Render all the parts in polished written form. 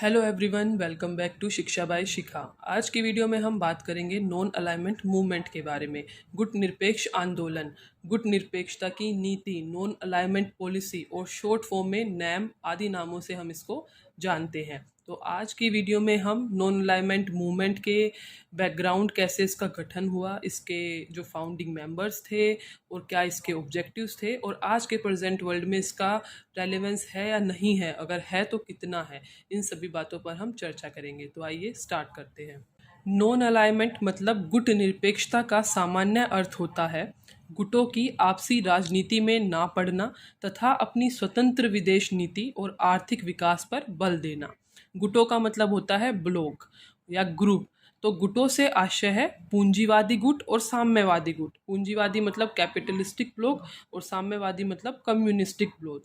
Hello everyone, welcome back to Shiksha by Shikha. आज की video में हम बात करेंगे नॉन अलाइनमेंट मूवमेंट के बारे में। गुट निरपेक्ष आंदोलन, गुट निरपेक्षता की नीति, नॉन अलाइनमेंट पॉलिसी और शॉर्ट फॉर्म में नैम आदि नामों से हम इसको जानते हैं। तो आज की वीडियो में हम नॉन अलाइनमेंट मूवमेंट के बैकग्राउंड, कैसे इसका गठन हुआ, इसके जो फाउंडिंग मेंबर्स थे और क्या इसके ऑब्जेक्टिव्स थे, और आज के प्रेजेंट वर्ल्ड में इसका रेलेवेंस है या नहीं है, अगर है तो कितना है, इन सभी बातों पर हम चर्चा करेंगे। तो आइए स्टार्ट करते हैं। नॉन अलाइनमेंट मतलब गुट निरपेक्षता का सामान्य अर्थ होता है गुटों की आपसी राजनीति में ना पड़ना तथा अपनी स्वतंत्र विदेश नीति और आर्थिक विकास पर बल देना। गुटों का मतलब होता है ब्लॉक या ग्रुप। तो गुटों से आशय है पूंजीवादी गुट और साम्यवादी गुट। पूंजीवादी मतलब कैपिटलिस्टिक ब्लॉक और साम्यवादी मतलब कम्युनिस्टिक ब्लॉक।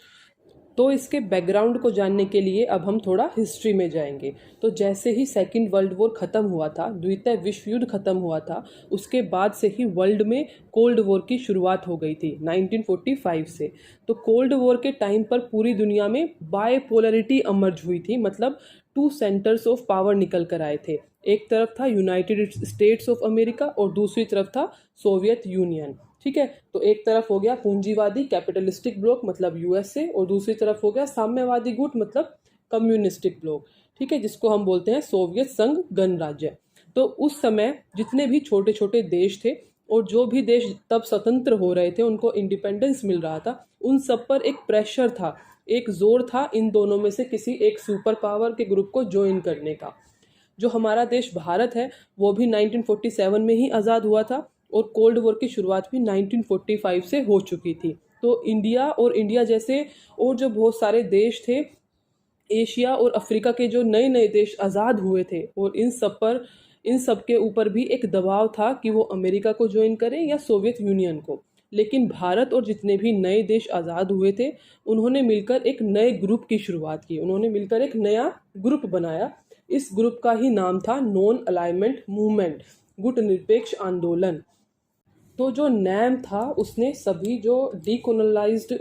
तो इसके बैकग्राउंड को जानने के लिए अब हम थोड़ा हिस्ट्री में जाएंगे। तो जैसे ही सेकेंड वर्ल्ड वॉर ख़त्म हुआ था, द्वितीय विश्व युद्ध ख़त्म हुआ था, उसके बाद से ही वर्ल्ड में कोल्ड वॉर की शुरुआत हो गई थी 1945 से। तो कोल्ड वॉर के टाइम पर पूरी दुनिया में बायपोलरिटी अमर्ज हुई थी, मतलब टू सेंटर्स ऑफ पावर निकल कर आए थे। एक तरफ था यूनाइटेड स्टेट्स ऑफ अमेरिका और दूसरी तरफ था सोवियत यूनियन। ठीक है, तो एक तरफ हो गया पूंजीवादी कैपिटलिस्टिक ब्लॉक मतलब यूएसए, और दूसरी तरफ हो गया साम्यवादी गुट मतलब कम्युनिस्टिक ब्लॉक। ठीक है, जिसको हम बोलते हैं सोवियत संघ गणराज्य। तो उस समय जितने भी छोटे छोटे देश थे और जो भी देश तब स्वतंत्र हो रहे थे, उनको इंडिपेंडेंस मिल रहा था, उन सब पर एक प्रेशर था, एक जोर था इन दोनों में से किसी एक सुपर पावर के ग्रुप को ज्वाइन करने का। जो हमारा देश भारत है वो भी 1947 में ही आज़ाद हुआ था और कोल्ड वॉर की शुरुआत भी 1945 से हो चुकी थी। तो इंडिया और इंडिया जैसे और जो बहुत सारे देश थे, एशिया और अफ्रीका के जो नए नए देश आज़ाद हुए थे, और इन सब के ऊपर भी एक दबाव था कि वो अमेरिका को ज्वाइन करें या सोवियत यूनियन को। लेकिन भारत और जितने भी नए देश आज़ाद हुए थे, उन्होंने मिलकर एक नए ग्रुप की शुरुआत की, उन्होंने मिलकर एक नया ग्रुप बनाया। इस ग्रुप का ही नाम था नॉन अलाइनमेंट मूवमेंट, गुट निरपेक्ष आंदोलन। तो जो नैम था उसने सभी जो डीकोलोनाइज्ड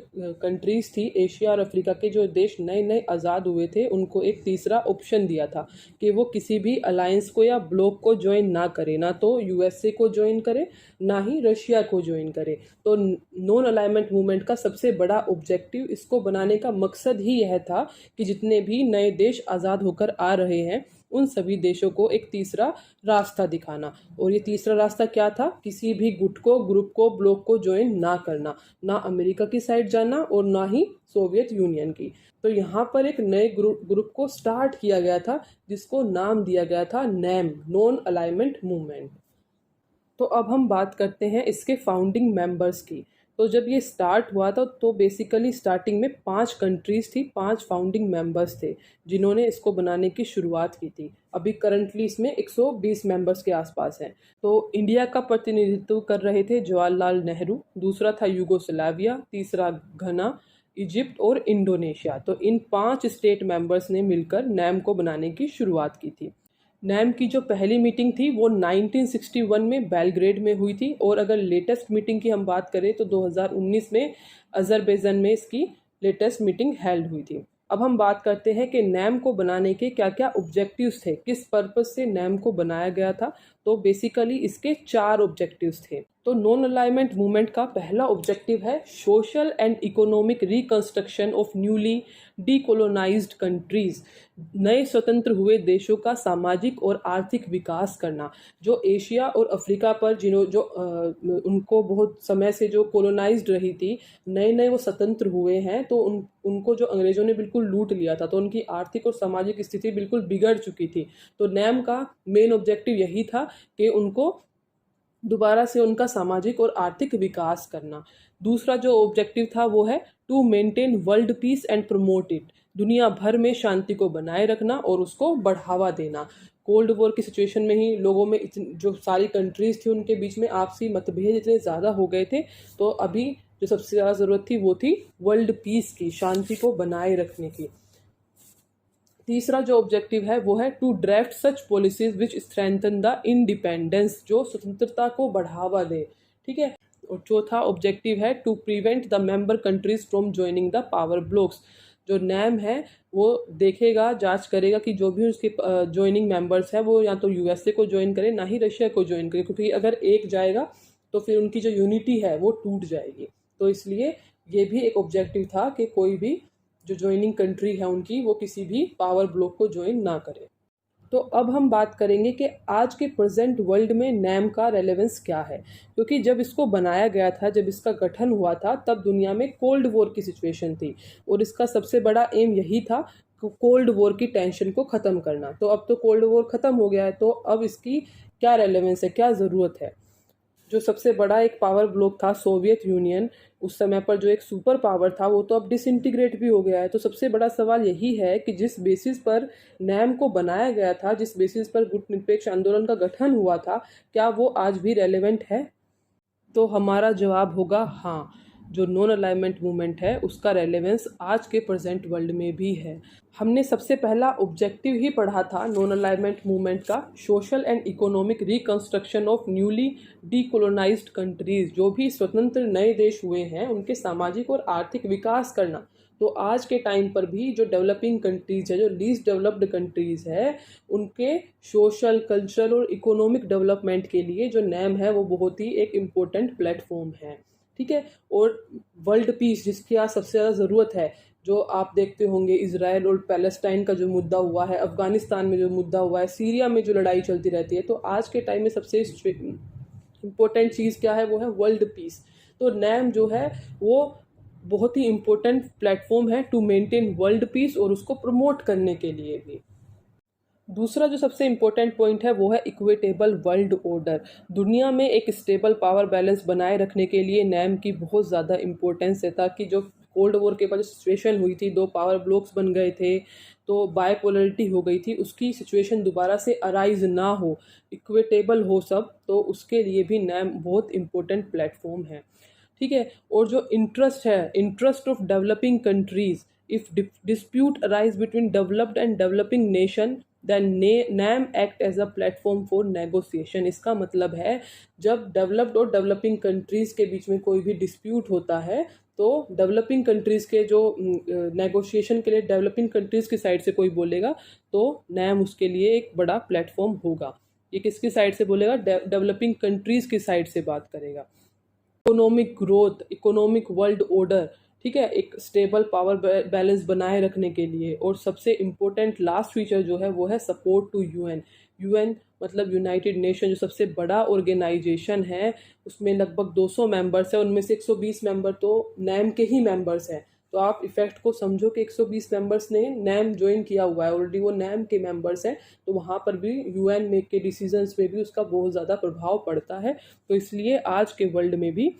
कंट्रीज थी, एशिया और अफ्रीका के जो देश नए नए आज़ाद हुए थे, उनको एक तीसरा ऑप्शन दिया था कि वो किसी भी अलायंस को या ब्लॉक को ज्वाइन ना करे, ना तो यूएसए को ज्वाइन करे, ना ही रशिया को ज्वाइन करे। तो नॉन अलाइनमेंट मूवमेंट का सबसे बड़ा ऑब्जेक्टिव, इसको बनाने का मकसद ही यह था कि जितने भी नए देश आज़ाद होकर आ रहे हैं, उन सभी देशों को एक तीसरा रास्ता दिखाना। और ये तीसरा रास्ता क्या था? किसी भी गुट को, ग्रुप को, ब्लॉक को ज्वाइन ना करना, ना अमेरिका की साइड जाना और ना ही सोवियत यूनियन की। तो यहाँ पर एक नए ग्रुप को स्टार्ट किया गया था जिसको नाम दिया गया था नैम, नॉन अलाइनमेंट मूवमेंट। तो अब हम बात करते हैं इसके फाउंडिंग मेंबर्स की। तो जब ये स्टार्ट हुआ था तो बेसिकली स्टार्टिंग में 5 कंट्रीज थी, 5 फाउंडिंग मेंबर्स थे जिन्होंने इसको बनाने की शुरुआत की थी। अभी करंटली इसमें 120 मेंबर्स के आसपास हैं। तो इंडिया का प्रतिनिधित्व कर रहे थे जवाहरलाल नेहरू, दूसरा था यूगोस्लाविया, तीसरा घना, इजिप्ट और इंडोनेशिया। तो इन 5 स्टेट मेंबर्स ने मिलकर नैम को बनाने की शुरुआत की थी। नैम की जो पहली मीटिंग थी वो 1961 में बेलग्रेड में हुई थी, और अगर लेटेस्ट मीटिंग की हम बात करें तो 2019 में अजरबैजान में इसकी लेटेस्ट मीटिंग हेल्ड हुई थी। अब हम बात करते हैं कि नैम को बनाने के क्या क्या ऑब्जेक्टिव्स थे, किस पर्पज से नैम को बनाया गया था। तो बेसिकली इसके 4 ऑब्जेक्टिव्स थे। तो नॉन अलाइनमेंट मूवमेंट का पहला ऑब्जेक्टिव है social and economic reconstruction of newly decolonised countries. नए स्वतंत्र हुए देशों का सामाजिक और आर्थिक विकास करना। जो एशिया और अफ्रीका पर उनको बहुत समय से जो कोलोनाइज्ड रही थी, नए नए वो स्वतंत्र हुए हैं, तो उनको जो अंग्रेजों ने बिल्कुल लूट लिया था, तो उनकी आर्थिक और सामाजिक स्थिति बिल्कुल बिगड़ चुकी थी। तो नैम का मेन ऑब्जेक्टिव यही था कि उनको दोबारा से उनका सामाजिक और आर्थिक विकास करना। दूसरा जो ऑब्जेक्टिव था वो है to maintain world peace and promote it. दुनिया भर में शांति को बनाए रखना और उसको बढ़ावा देना। कोल्ड वॉर की सिचुएशन में ही लोगों में जो सारी कंट्रीज थी उनके बीच में आपसी मतभेद इतने ज़्यादा हो गए थे, तो अभी जो सबसे ज़्यादा ज़रूरत थी वो थी वर्ल्ड पीस की, शांति को बनाए रखने की। तीसरा जो ऑब्जेक्टिव है वो है to draft such policies which strengthen the independence, जो स्वतंत्रता को बढ़ावा दे। ठीक है, और चौथा ऑब्जेक्टिव है to prevent the member countries from joining the power blocks, जो नैम है वो देखेगा, जांच करेगा कि जो भी उसके ज्वाइनिंग मेंबर्स हैं वो या तो यूएसए को ज्वाइन करे, ना ही रशिया को ज्वाइन करे, क्योंकि अगर एक जाएगा तो फिर उनकी जो यूनिटी है वो टूट जाएगी। तो इसलिए ये भी एक ऑब्जेक्टिव था कि कोई भी जो ज्वाइनिंग कंट्री है उनकी वो किसी भी पावर ब्लॉक को ज्वाइन ना करे। तो अब हम बात करेंगे कि आज के प्रेजेंट वर्ल्ड में नैम का रेलेवेंस क्या है, क्योंकि जब इसको बनाया गया था, जब इसका गठन हुआ था, तब दुनिया में कोल्ड वॉर की सिचुएशन थी और इसका सबसे बड़ा एम यही था कोल्ड वॉर की टेंशन को ख़त्म करना। तो अब तो कोल्ड वॉर ख़त्म हो गया है, तो अब इसकी क्या रेलेवेंस है, क्या ज़रूरत है। जो सबसे बड़ा एक पावर ब्लॉक था सोवियत यूनियन, उस समय पर जो एक सुपर पावर था, वो तो अब डिसइंटीग्रेट भी हो गया है। तो सबसे बड़ा सवाल यही है कि जिस बेसिस पर नैम को बनाया गया था, जिस बेसिस पर गुटनिरपेक्ष आंदोलन का गठन हुआ था, क्या वो आज भी रेलेवेंट है। तो हमारा जवाब होगा हाँ, जो नॉन अलाइनमेंट मूवमेंट है उसका रेलेवेंस आज के प्रेजेंट वर्ल्ड में भी है। हमने सबसे पहला ऑब्जेक्टिव ही पढ़ा था नॉन अलाइनमेंट मूवमेंट का, social and economic reconstruction of newly decolonised countries. जो भी स्वतंत्र नए देश हुए हैं उनके सामाजिक और आर्थिक विकास करना। तो आज के टाइम पर भी जो डेवलपिंग कंट्रीज है, जो लीस्ट डेवलप्ड कंट्रीज है, उनके सोशल, कल्चरल और इकोनॉमिक डेवलपमेंट के लिए जो नैम है वो बहुत ही एक इम्पोर्टेंट प्लेटफॉर्म है। ठीक है। और वर्ल्ड पीस जिसकी आज सबसे ज़्यादा ज़रूरत है, जो आप देखते होंगे इजराइल और पैलेस्टाइन का जो मुद्दा हुआ है, अफगानिस्तान में जो मुद्दा हुआ है, सीरिया में जो लड़ाई चलती रहती है, तो आज के टाइम में सबसे इम्पोर्टेंट चीज़ क्या है, वो है वर्ल्ड पीस। तो नैम जो है वो बहुत ही इम्पोर्टेंट प्लेटफॉर्म है टू मेंटेन वर्ल्ड पीस और उसको प्रमोट करने के लिए भी। दूसरा जो सबसे इम्पोर्टेंट पॉइंट है वो है इक्विटेबल वर्ल्ड ऑर्डर। दुनिया में एक स्टेबल पावर बैलेंस बनाए रखने के लिए नैम की बहुत ज़्यादा इम्पोर्टेंस है, ताकि जो कोल्ड वॉर के बाद जो सिचुएशन हुई थी, दो पावर ब्लॉक्स बन गए थे, तो बायपोलरिटी हो गई थी, उसकी सिचुएशन दोबारा से अराइज ना हो, इक्विटेबल हो सब, तो उसके लिए भी नैम बहुत इम्पोर्टेंट प्लेटफॉर्म है। ठीक है। और जो इंटरेस्ट है, interest of developing countries, if dispute arise between developed and developing nation then NAM act as a platform for negotiation. इसका मतलब है जब डेवलप्ड और डेवलपिंग कंट्रीज के बीच में कोई भी डिस्प्यूट होता है, तो डेवलपिंग कंट्रीज के जो नेगोशिएशन के लिए डेवलपिंग कंट्रीज की साइड से कोई बोलेगा, तो नैम उसके लिए एक बड़ा प्लेटफॉर्म होगा। ये किसकी साइड से बोलेगा, डेवलपिंग कंट्रीज की साइड से बात करेगा। Economic growth, economic world order, ठीक है, एक स्टेबल पावर बैलेंस बनाए रखने के लिए। और सबसे इम्पोर्टेंट लास्ट फीचर जो है वो है सपोर्ट टू यूएन। यूएन मतलब यूनाइटेड नेशन, जो सबसे बड़ा ऑर्गेनाइजेशन है, उसमें लगभग 200 मेंबर्स हैं, उनमें से 120 मेंबर तो नैम के ही मेंबर्स हैं। तो आप इफेक्ट को समझो कि 120 मेंबर्स ने नैम ज्वाइन किया हुआ है, ऑलरेडी वो नैम के मेंबर्स हैं, तो वहाँ पर भी यूएन में के डिसीजंस में भी उसका बहुत ज़्यादा प्रभाव पड़ता है। तो इसलिए आज के वर्ल्ड में भी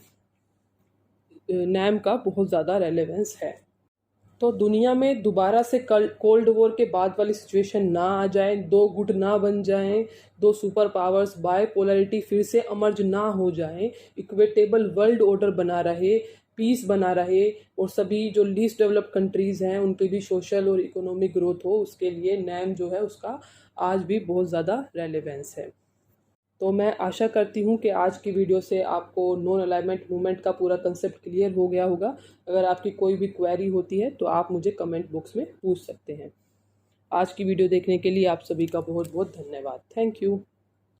नैम का बहुत ज़्यादा रेलेवेंस है। तो दुनिया में दोबारा से कोल्ड वॉर के बाद वाली सिचुएशन ना आ जाए, दो गुट ना बन जाएं, दो सुपर पावर्स, बायपोलरिटी फिर से अमर्ज ना हो जाए, इक्विटेबल वर्ल्ड ऑर्डर बना रहे, पीस बना रहे, और सभी जो लीस्ट डेवलप्ड कंट्रीज़ हैं उनकी भी सोशल और इकोनॉमिक ग्रोथ हो, उसके लिए नैम जो है उसका आज भी बहुत ज़्यादा रेलेवेंस है। तो मैं आशा करती हूँ कि आज की वीडियो से आपको नॉन अलाइनमेंट मूवमेंट का पूरा कंसेप्ट क्लियर हो गया होगा। अगर आपकी कोई भी क्वेरी होती है तो आप मुझे कमेंट बॉक्स में पूछ सकते हैं। आज की वीडियो देखने के लिए आप सभी का बहुत बहुत धन्यवाद। Thank you.